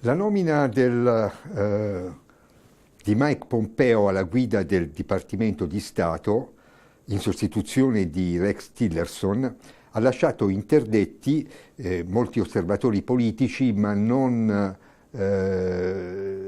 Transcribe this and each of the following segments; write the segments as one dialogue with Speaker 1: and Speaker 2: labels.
Speaker 1: La nomina di Mike Pompeo alla guida del Dipartimento di Stato, in sostituzione di Rex Tillerson, ha lasciato interdetti molti osservatori politici, ma non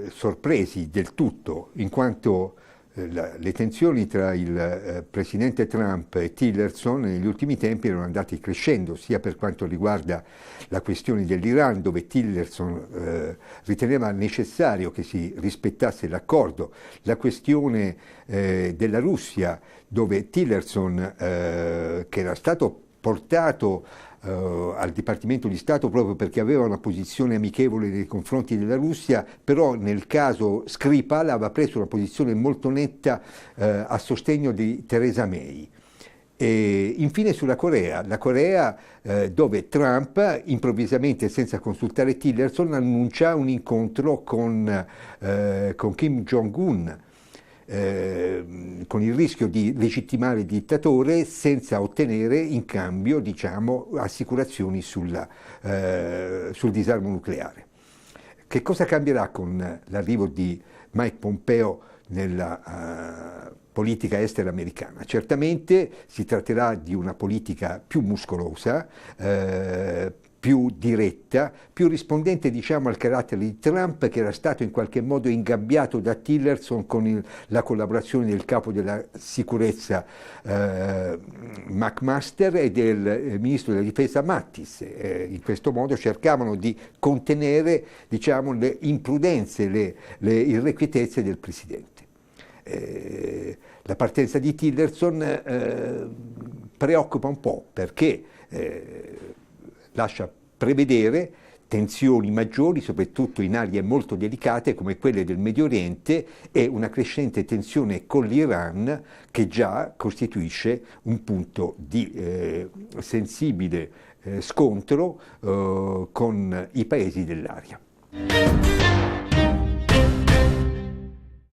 Speaker 1: sorpresi del tutto, in quanto le tensioni tra il presidente Trump e Tillerson negli ultimi tempi erano andate crescendo, sia per quanto riguarda la questione dell'Iran, dove Tillerson riteneva necessario che si rispettasse l'accordo, la questione della Russia, dove Tillerson, che era stato portato al Dipartimento di Stato proprio perché aveva una posizione amichevole nei confronti della Russia, però nel caso Skripal aveva preso una posizione molto netta a sostegno di Theresa May. E infine sulla Corea, dove Trump improvvisamente, senza consultare Tillerson, annuncia un incontro con Kim Jong-un, con il rischio di legittimare il dittatore senza ottenere in cambio, diciamo, assicurazioni sul disarmo nucleare. Che cosa cambierà con l'arrivo di Mike Pompeo nella politica estera americana? Certamente si tratterà di una politica più muscolosa, più diretta, più rispondente, diciamo, al carattere di Trump, che era stato in qualche modo ingabbiato da Tillerson con la collaborazione del capo della sicurezza McMaster e del ministro della difesa Mattis. In questo modo cercavano di contenere, diciamo, le imprudenze, le irrequietezze del presidente. La partenza di Tillerson preoccupa un po' perché lascia prevedere tensioni maggiori, soprattutto in aree molto delicate come quelle del Medio Oriente, e una crescente tensione con l'Iran, che già costituisce un punto di sensibile scontro con i paesi dell'area.